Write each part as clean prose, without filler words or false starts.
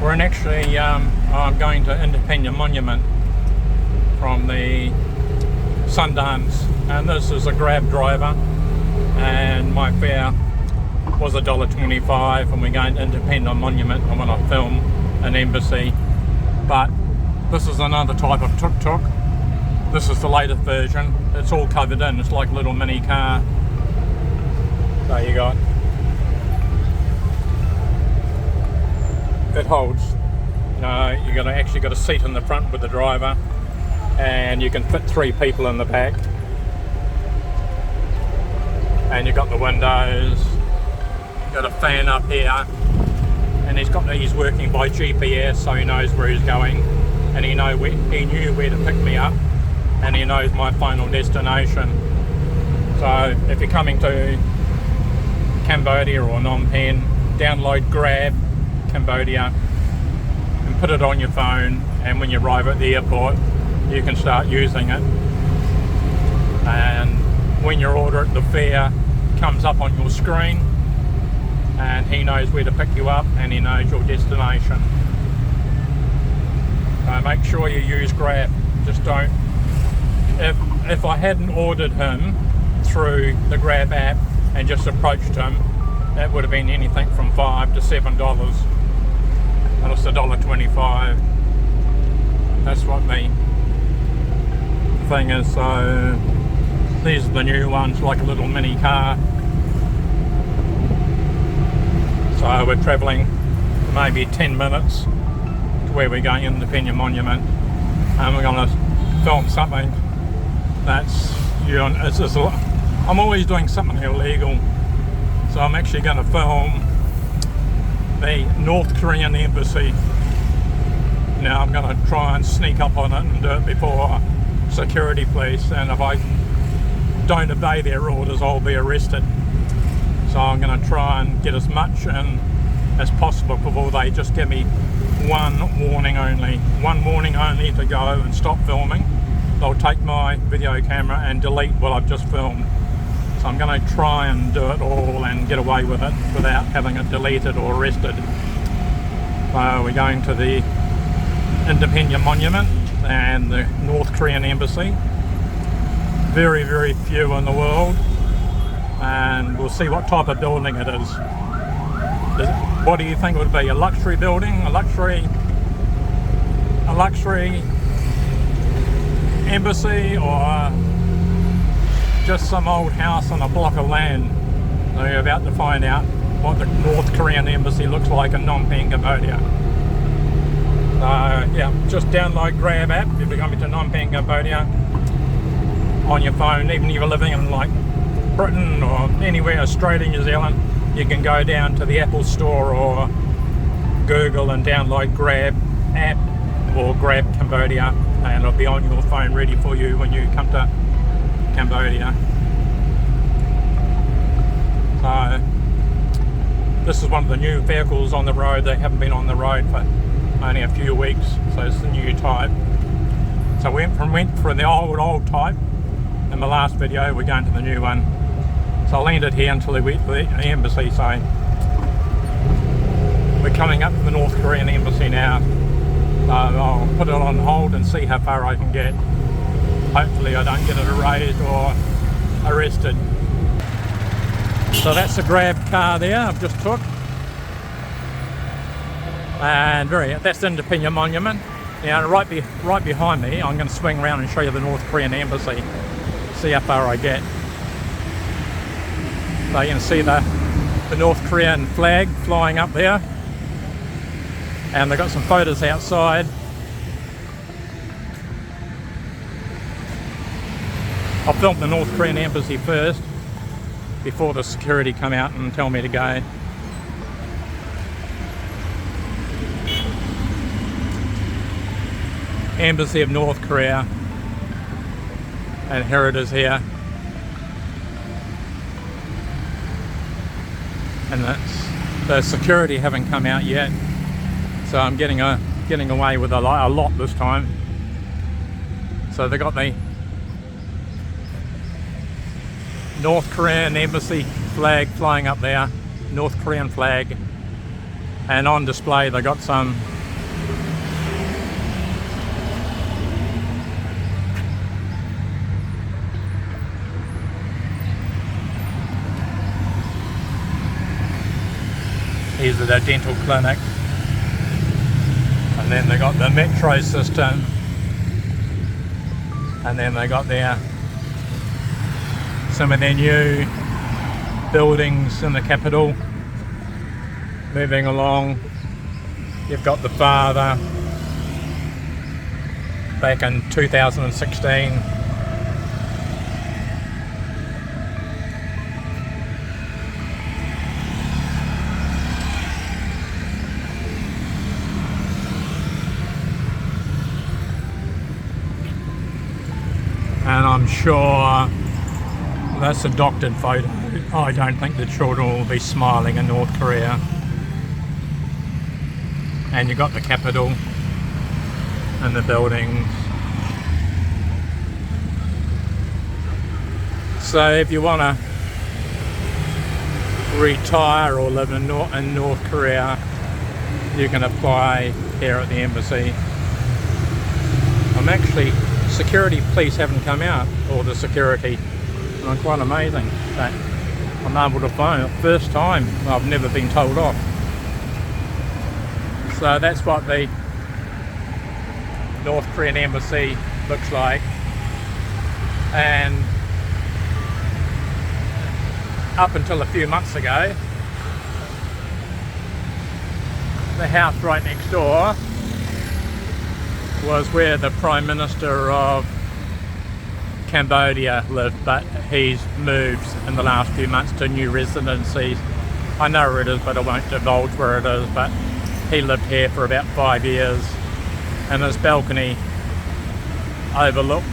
We're in actually, I'm going to Independence Monument from the Sundance, and this is a Grab driver, and my fare was $1.25, and we're going to Independence Monument. I want to film an embassy, but this is another type of tuk-tuk. This is the latest version. It's all covered in. It's like a little mini car. So you got, it holds, you got actually got a seat in the front with the driver, and you can fit 3 people in the back. And you've got the windows, you've got a fan up here, and he's working by GPS, so he knows where he's going, and he knew where to pick me up, and he knows my final destination. So if you're coming to Cambodia or Phnom Penh, download Grab Cambodia and put it on your phone, and when you arrive at the airport you can start using it, and when you order it, the fare comes up on your screen, and he knows where to pick you up, and he knows your destination. So make sure you use Grab. Just don't, if I hadn't ordered him through the Grab app and just approached him, that would have been anything from $5 to $7, and it's $1.25. That's what the thing is. So these are the new ones, like a little mini car. So we're travelling maybe 10 minutes to where we're going, in the Independence Monument, and we're going to film something that's, I'm always doing something illegal. So I'm actually going to film the North Korean embassy. Now I'm going to try and sneak up on it and do it before security police, and if I don't obey their orders I'll be arrested. So I'm going to try and get as much in as possible before they just give me one warning only to go and stop filming. They'll take my video camera and delete what I've just filmed. So I'm going to try and do it all and get away with it without having it deleted or arrested. So we're going to the Independence Monument and the North Korean embassy. Very, very few in the world, and we'll see what type of building it is. What do you think it would be? A luxury building? A luxury embassy, or just some old house on a block of land? So you're about to find out what the North Korean embassy looks like in Phnom Penh, Cambodia. So yeah, just download Grab app if you're coming to Phnom Penh, Cambodia on your phone. Even if you're living in like Britain or anywhere, Australia, New Zealand, you can go down to the Apple Store or Google and download Grab app or Grab Cambodia, and it'll be on your phone ready for you when you come to Cambodia. So this is one of the new vehicles on the road. They haven't been on the road for only a few weeks, so it's the new type. So we went from the old type in the last video. We're going to the new one. So I landed here until we went to the embassy. So we're coming up to the North Korean embassy now. So I'll put it on hold and see how far I can get. Hopefully I don't get it erased or arrested. So that's the Grab car there I've just took. And that's the Independence Monument. Now right behind me, I'm going to swing around and show you the North Korean embassy. See how far I get. So you can see the North Korean flag flying up there. And they've got some photos outside. I'll film the North Korean embassy first before the security come out and tell me to go. Embassy of North Korea, and here it is here, and the security haven't come out yet, so I'm getting away with a lot this time. So they got the North Korean embassy flag flying up there, North Korean flag, And on display they got some here's the dental clinic, and then they got the metro system, and then they got some of their new buildings in the capital. Moving along, you've got the father back in 2016. And I'm sure that's a doctored photo. I don't think the children will be smiling in North Korea. And you've got the capital and the buildings. So if you want to retire or live in North Korea, you can apply here at the embassy. Security police haven't come out, or the security. And I'm quite amazing that I'm able to phone. First time I've never been told off. So that's what the North Korean embassy looks like. And up until a few months ago, the house right next door was where the Prime Minister of Cambodia lived, but he's moved in the last few months to new residencies. I know where it is, but I won't divulge where it is, but he lived here for about 5 years, and his balcony overlooked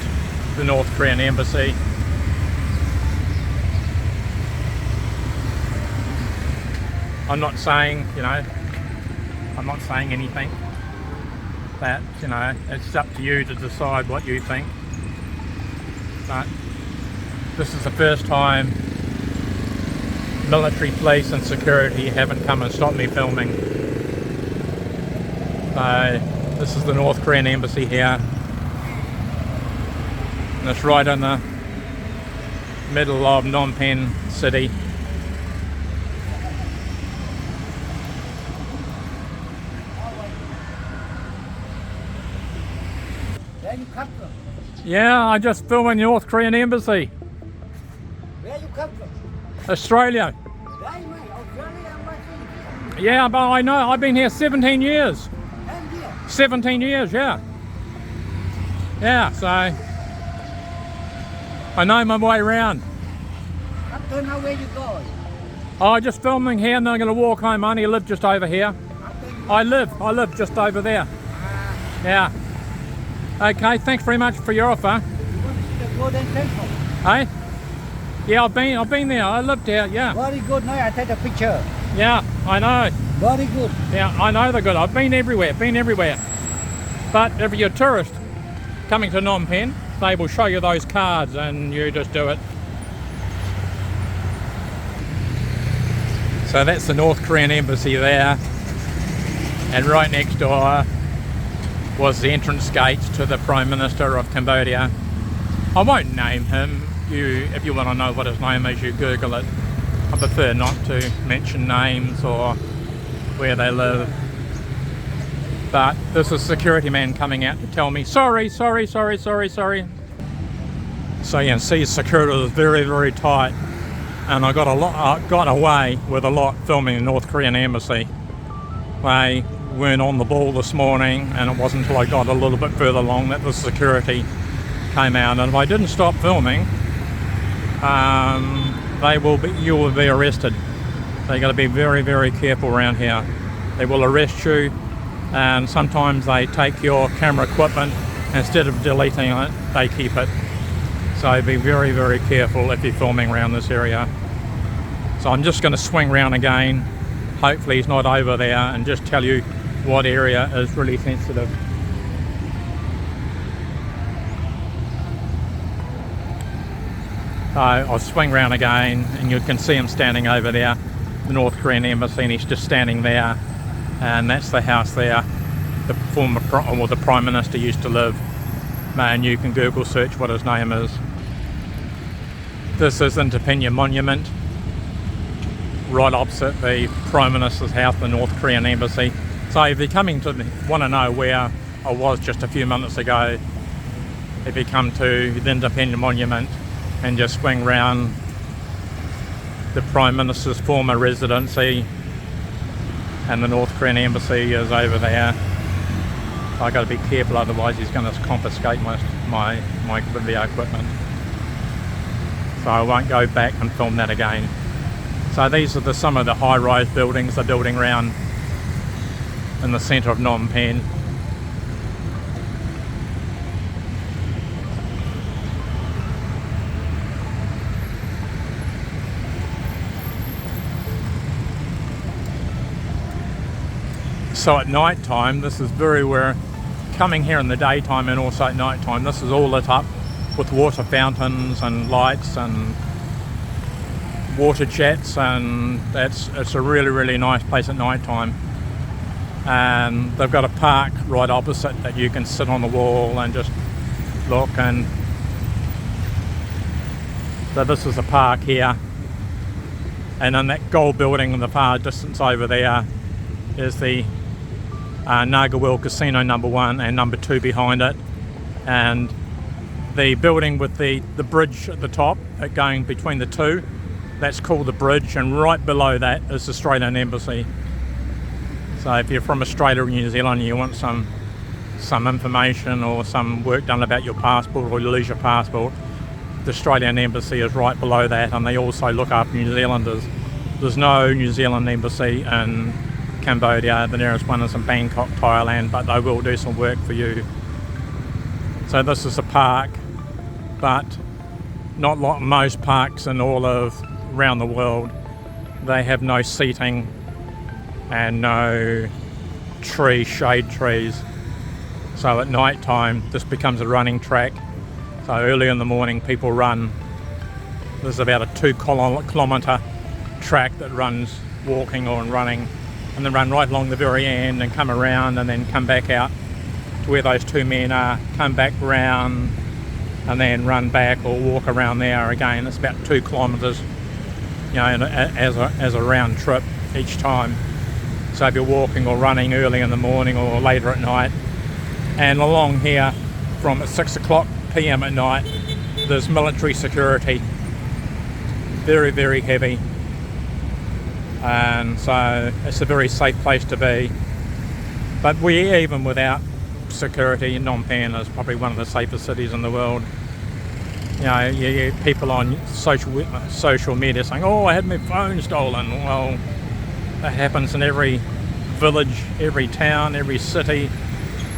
the North Korean embassy. I'm not saying, I'm not saying anything. That, it's up to you to decide what you think. But this is the first time military police and security haven't come and stopped me filming. So this is the North Korean embassy here. And it's right in the middle of Phnom Penh city. Where you come from? Yeah, I just filming the North Korean embassy. Where you come from? Australia. Yeah, but I know, I've been here 17 years. 17 years, yeah. Yeah, so I know my way around. Up to now, where you going? Oh, just filming here and then I'm going to walk home. I only live just over here. I live just over there. Yeah. Okay, thanks very much for your offer. You want to see the Golden Temple? Hey? Yeah, I've been there. I lived there, yeah. Very good. Now I take a picture. Yeah, I know. Very good. Yeah, I know they're good. I've been everywhere. But if you're a tourist coming to Phnom Penh, they will show you those cards and you just do it. So that's the North Korean embassy there. And right next door was the entrance gates to the Prime Minister of Cambodia. I won't name him. If you want to know what his name is, you Google it. I prefer not to mention names or where they live. But there's a security man coming out to tell me, sorry. So you can see security was very, very tight. And I got away with a lot filming the North Korean embassy. They weren't on the ball this morning, and it wasn't until I got a little bit further along that the security came out. And if I didn't stop filming, you will be arrested. So you got to be very, very careful around here. They will arrest you, and sometimes they take your camera equipment. Instead of deleting it, they keep it. So be very, very careful if you're filming around this area. So I'm just going to swing round again. Hopefully he's not over there, and just tell you what area is really sensitive. So I'll swing round again, and you can see him standing over there, the North Korean embassy, and he's just standing there. and that's the house there the former the Prime Minister used to live. And you can Google search what his name is. This is the Penh Monument, right opposite the Prime Minister's house, the North Korean embassy. So if you're coming to want to know where I was just a few minutes ago, if you come to the Penh Monument and just swing round the Prime Minister's former residency, and the North Korean embassy is over there. I got to be careful, otherwise he's going to confiscate my video equipment. So I won't go back and film that again. So these are some of the high-rise buildings they're building around in the centre of Phnom Penh. So at night time, this is coming here in the daytime and also at night time, this is all lit up with water fountains and lights and water jets, and it's a really nice place at night time. And they've got a park right opposite that you can sit on the wall and just look. And so this is a park here, and in that gold building in the far distance over there is the Sihanoukville Casino #1 and #2 behind it, and the building with the bridge at the top going between the two, that's called the bridge, and right below that is the Australian Embassy. So if you're from Australia or New Zealand and you want some information or some work done about your passport or you lose your passport, the Australian Embassy is right below that, and they also look after New Zealanders. There's no New Zealand embassy in Cambodia. The nearest one is in Bangkok, Thailand, but they will do some work for you. So this is a park, but not like most parks in all of around the world. They have no seating and no shade trees. So at night time this becomes a running track. So early in the morning people run. There's about a 2-kilometre track that runs walking or running, and then run right along the very end and come around and then come back out to where those two men are, come back round and then run back or walk around there again. It's about 2 kilometres, as a round trip each time. So if you're walking or running early in the morning or later at night. And along here from 6 o'clock PM at night, there's military security, very heavy. And so it's a very safe place to be. But even without security, Phnom Penh is probably one of the safest cities in the world. You get people on social media saying, "Oh, I had my phone stolen." Well, that happens in every village, every town, every city,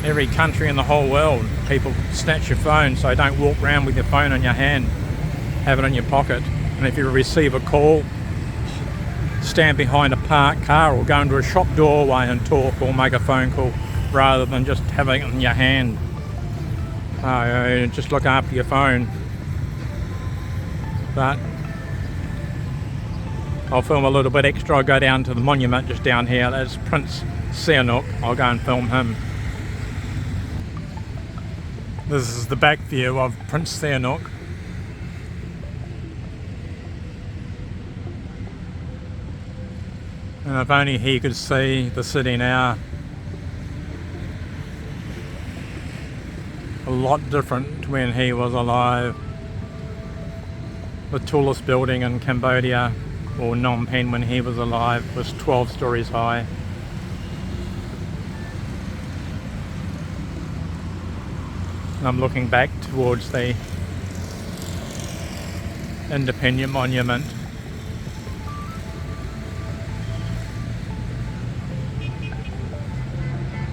every country in the whole world. People snatch your phone, so don't walk around with your phone in your hand. Have it in your pocket. And if you receive a call, stand behind a parked car or go into a shop doorway and talk or make a phone call rather than just having it in your hand. Just look after your phone. But I'll film a little bit extra. I'll go down to the monument just down here. That's Prince Sihanoukville. I'll go and film him. This is the back view of Prince Sihanoukville. And if only he could see the city now. A lot different to when he was alive. The tallest building in Cambodia, or Phnom Penh when he was alive, was 12 stories high. And I'm looking back towards the Independence Monument.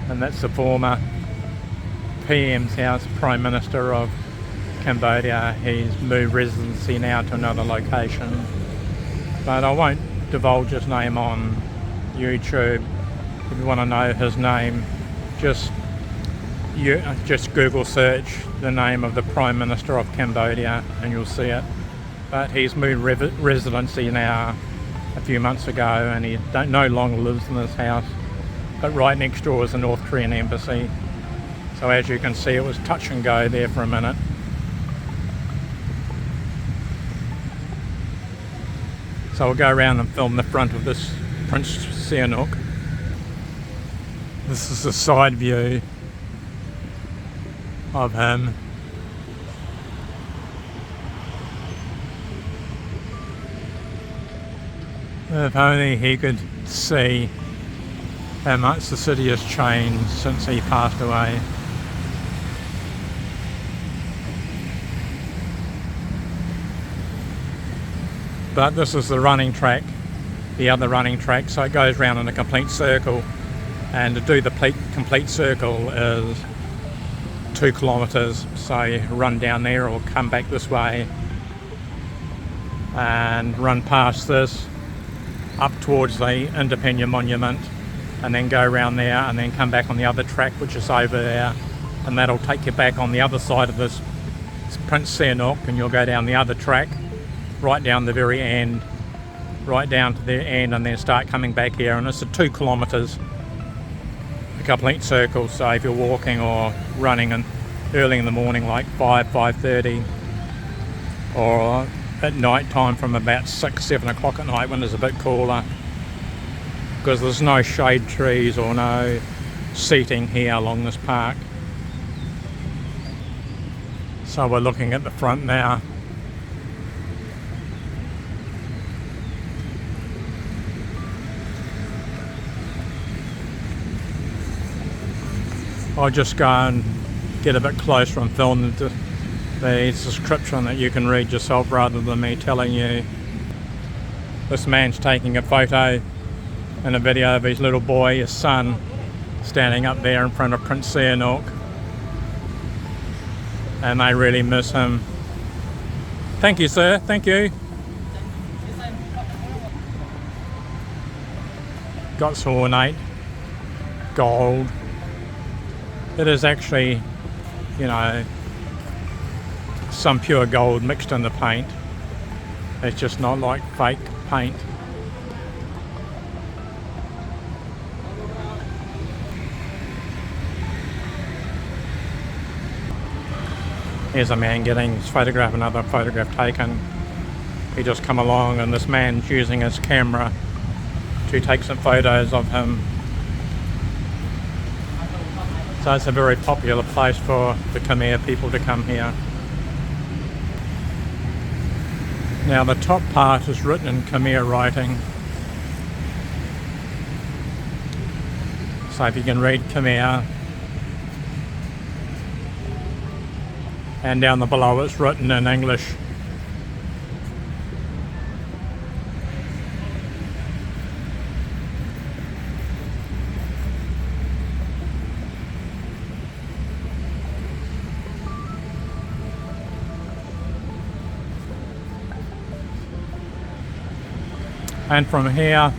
And that's the former PM's house, Prime Minister of Cambodia. He's moved residency now to another location. But I won't divulge his name on YouTube. If you want to know his name, just Google search the name of the Prime Minister of Cambodia and you'll see it. But he's moved residency now a few months ago, and he no longer lives in this house. but right next door is the North Korean embassy. So as you can see, it was touch and go there for a minute. So we'll go around and film the front of this Prince Sihanouk. This is the side view of him. If only he could see how much the city has changed since he passed away. But this is the running track, the other running track, so it goes round in a complete circle, and to do the complete circle is 2 kilometres, so you run down there or come back this way and run past this up towards the Independence Monument, and then go around there and then come back on the other track, which is over there, and that'll take you back on the other side of this Prince Sihanouk, and you'll go down the other track right down the very end, right down to the end, and then start coming back here. And it's a 2 kilometres, a complete circle. So if you're walking or running and early in the morning, like 5:30, or at night time from about 6-7 o'clock at night when it's a bit cooler, because there's no shade trees or no seating here along this park. So we're looking at the front now. I'll just go and get a bit closer and film the description that you can read yourself rather than me telling you. This man's taking a photo and a video of his little boy, his son, standing up there in front of Prince Sihanouk, and they really miss him. Thank you, sir. Thank you. Got some ornate gold. It is actually, you know, some pure gold mixed in the paint. It's just not like fake paint. Here's a man getting his photograph, another photograph taken. He just come along, and this man's using his camera to take some photos of him. So it's a very popular place for the Khmer people to come here. Now the top part is written in Khmer writing. So if you can read Khmer. And down the below it's written in English. And from here,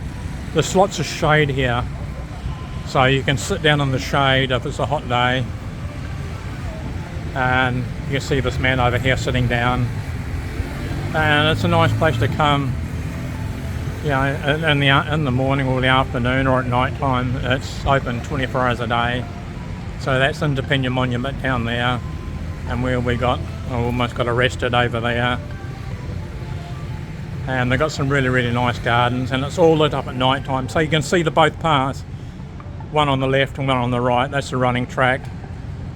there's lots of shade here, so you can sit down in the shade if it's a hot day. And you can see this man over here sitting down, and it's a nice place to come, you know, in the morning or the afternoon or at night time. It's open 24 hours a day. So that's Independence Monument down there, and where we almost got arrested over there. And they've got some really, really nice gardens, and it's all lit up at night time, so you can see the both paths, one on the left and one on the right. That's the running track.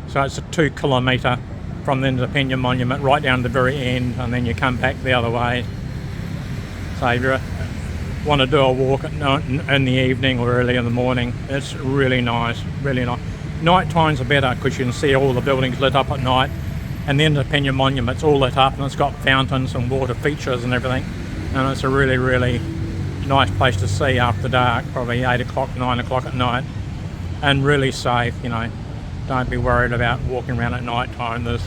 So it's a 2 kilometre from the Independence Monument right down to the very end, and then you come back the other way. So if you want to do a walk in the evening or early in the morning, it's really nice, really nice. Night times are better because you can see all the buildings lit up at night, and the Independence Monument's all lit up, and it's got fountains and water features and everything. And it's a really, really nice place to see after dark, probably 8 o'clock, 9 o'clock at night, and really safe, you know. Don't be worried about walking around at night time. There's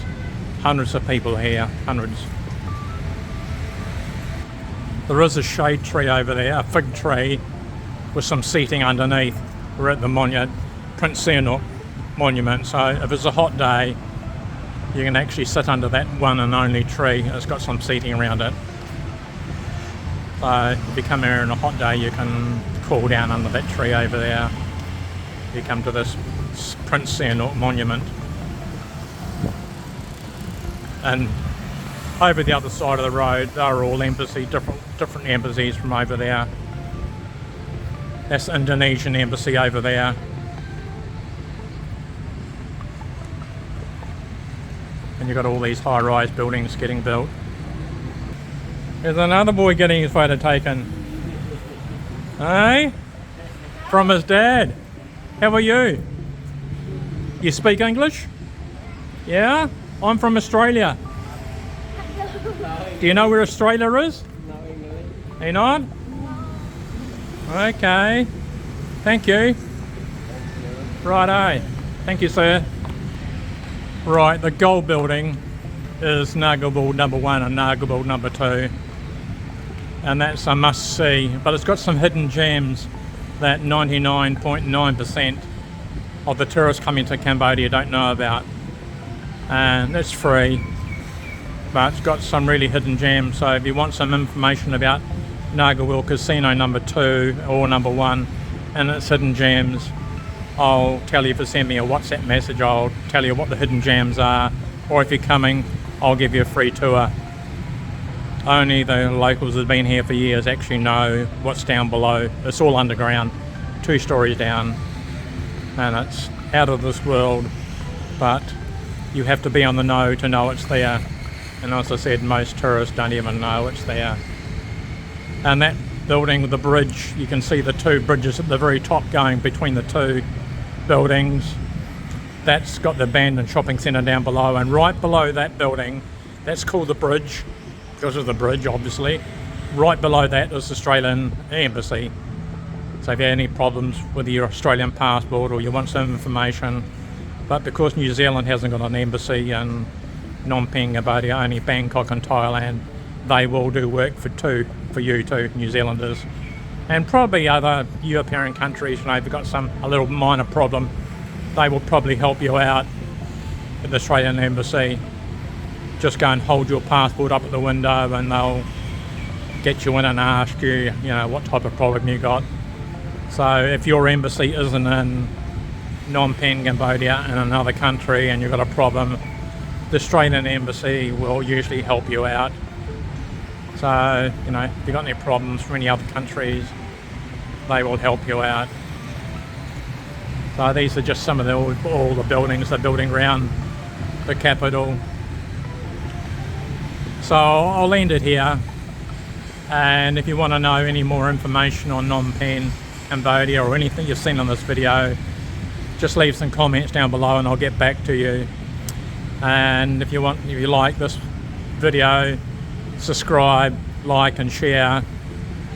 hundreds of people here, hundreds. There is a shade tree over there, a fig tree with some seating underneath. We're at the Prince Sihanouk Monument, so if it's a hot day, you can actually sit under that one and only tree. It's got some seating around it. So if you come here on a hot day, you can cool down under that tree over there. you come to this Prince Sihanoukville monument. And over the other side of the road, they're all different embassies from over there. That's the Indonesian embassy over there. And you've got all these high-rise buildings getting built. There's another boy getting his photo taken. Hey? From his dad. How are you? You speak English? Yeah? I'm from Australia. Do you know where Australia is? No. You not? Okay. Thank you. Righto. Thank you, sir. Right, the gold building is Angkor number 1 and Angkor number 2. And that's a must-see. But it's got some hidden gems that 99.9% of the tourists coming to Cambodia don't know about. And it's free, but it's got some really hidden gems. So if you want some information about Angkor Wat Casino number 2 or number 1 and its hidden gems, I'll tell you. If you send me a WhatsApp message, I'll tell you what the hidden gems are, or if you're coming, I'll give you a free tour. Only the locals that have been here for years actually know what's down below. It's all underground, 2 stories down, and it's out of this world, but you have to be on the know to know it's there. And as I said, most tourists don't even know it's there. And that building with the bridge, you can see the 2 bridges at the very top going between the 2 buildings. That's got the abandoned shopping centre down below, and right below that building, that's called the bridge because of the bridge, obviously. Right below that is the Australian embassy. So if you have any problems with your Australian passport or you want some information, but because New Zealand hasn't got an embassy in Phnom Penh, Cambodia, only Bangkok and Thailand, they will do work for you too, New Zealanders. And probably other European countries, if you've got a little minor problem, they will probably help you out at the Australian embassy. Just go and hold your passport up at the window and they'll get you in and ask you, what type of problem you got. So if your embassy isn't in Phnom Penh, Cambodia, in another country, and you've got a problem, the Australian embassy will usually help you out. So, if you've got any problems from any other countries, they will help you out. So these are just some of all the buildings they're building around the capital. So I'll end it here. And if you want to know any more information on Phnom Penh, Cambodia, or anything you've seen on this video, just leave some comments down below and I'll get back to you. And if you like this video, subscribe, like and share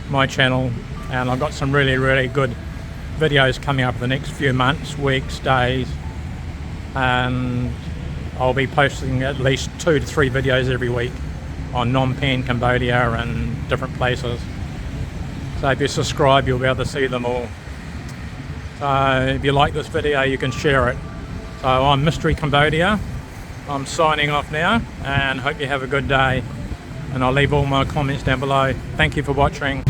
my channel. And I've got some really, really good videos coming up in the next few months, weeks, days. And I'll be posting at least 2 to 3 videos every week on Phnom Penh, Cambodia and different places. So if you subscribe, you'll be able to see them all. So if you like this video, you can share it. So I'm Mystery Cambodia. I'm signing off now and hope you have a good day. And I'll leave all my comments down below. Thank you for watching.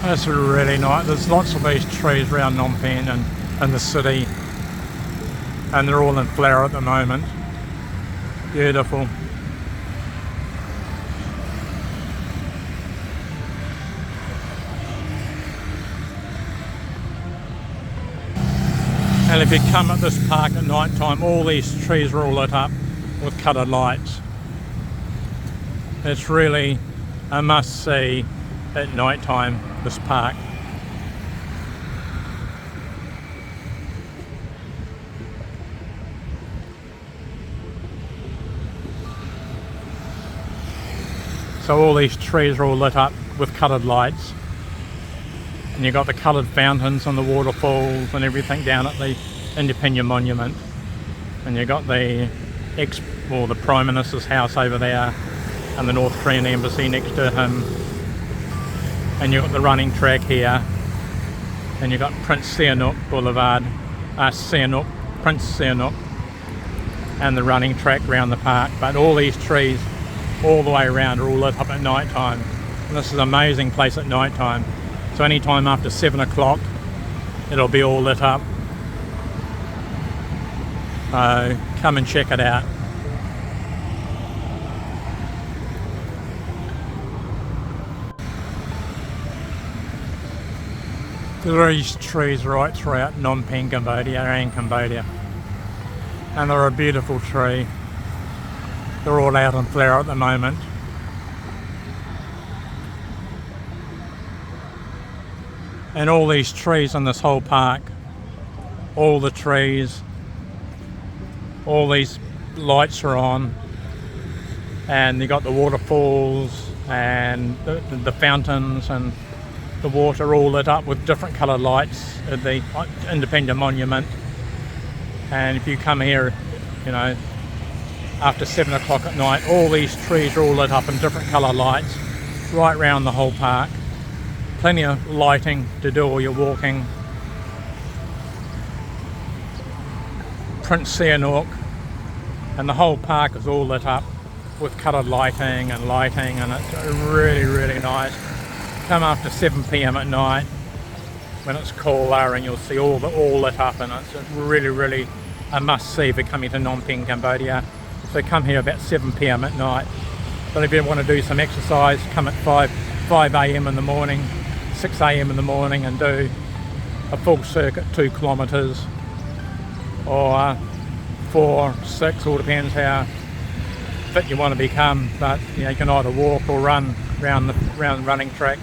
That's really nice. There's lots of these trees around Phnom Penh and the city. And they're all in flower at the moment. Beautiful. And if you come at this park at night time, all these trees are all lit up with coloured lights. It's really a must see at night time, this park. So all these trees are all lit up with coloured lights. And you've got the coloured fountains and the waterfalls and everything down at the Independent Monument. And you've got the Prime Minister's house over there and the North Korean embassy next to him. And you've got the running track here. And you've got Prince Sihanoukville Boulevard, Prince Sihanoukville, and the running track around the park. But all these trees all the way around are all lit up at night time. And this is an amazing place at night time. So any time after 7 o'clock, it'll be all lit up. So come and check it out. There are these trees right throughout Phnom Penh, Cambodia and Cambodia. And they're a beautiful tree. They're all out in flower at the moment. And all these trees in this whole park, all the trees, all these lights are on, and you got the waterfalls and the fountains and the water all lit up with different coloured lights at the Independent Monument. And if you come here, you know, after 7 o'clock at night, all these trees are all lit up in different colour lights right round the whole park. Plenty of lighting to do all your walking. Prince Sihanoukville, and the whole park is all lit up with coloured lighting, and it's really, really nice. Come after 7 p.m. at night when it's cooler, and you'll see all lit up, and it's really, really a must-see if you're coming to Phnom Penh, Cambodia. So come here about 7 p.m. at night. But if you want to do some exercise, come at 5 a.m. in the morning, 6 a.m. in the morning, and do a full circuit, 2 kilometres, or 4, 6, all depends how fit you want to become. But you know, you can either walk or run round the running track.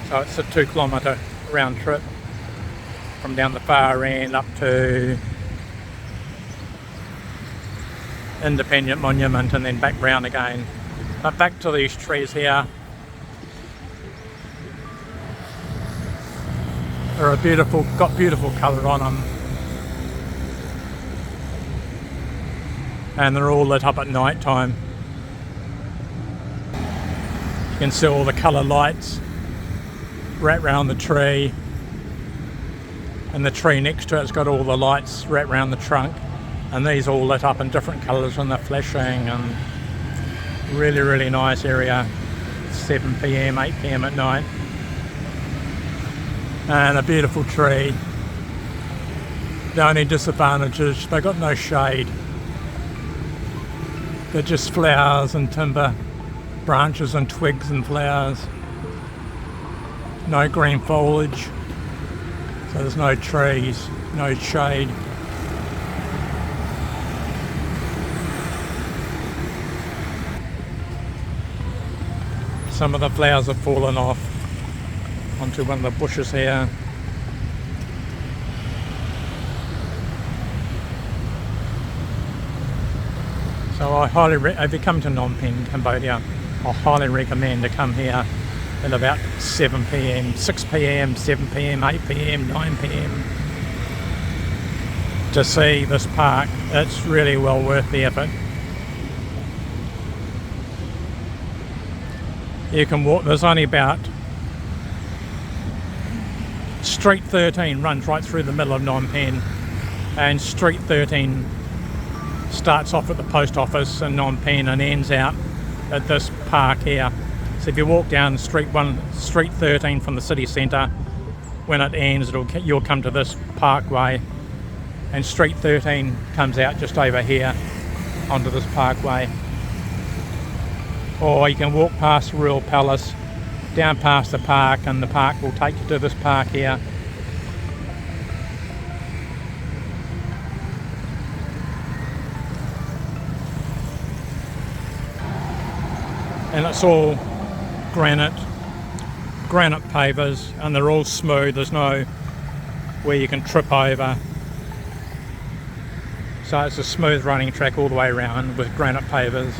So it's a 2 kilometre round trip from down the far end up to Independent Monument and then back round again. But back to these trees here. They're got beautiful colour on them. And they're all lit up at night time. You can see all the colour lights wrapped round the tree, and the tree next to it's got all the lights wrapped round the trunk, and these all lit up in different colours and they're flashing, and really, really nice area. 7 p.m, 8 p.m. at night, and a beautiful tree. The only disadvantage is they've got no shade. They're just flowers and timber, branches and twigs and flowers. No green foliage, so there's no trees, no shade. Some of the flowers have fallen off onto one of the bushes here. So I if you come to Phnom Penh, Cambodia, I highly recommend to come here at about 7 p.m, 6 p.m, 7 p.m, 8 p.m, 9 p.m. to see this park. It's really well worth the effort. You can walk, there's only about, Street 13 runs right through the middle of Phnom Penh, and Street 13 starts off at the post office in Phnom Penh and ends out at this park here. So if you walk down Street 13 from the city centre, when it ends you'll come to this parkway, and Street 13 comes out just over here onto this parkway. Or you can walk past the Royal Palace, down past the park, and the park will take you to this park here. And it's all granite pavers, and they're all smooth. There's no where you can trip over. So it's a smooth running track all the way around with granite pavers.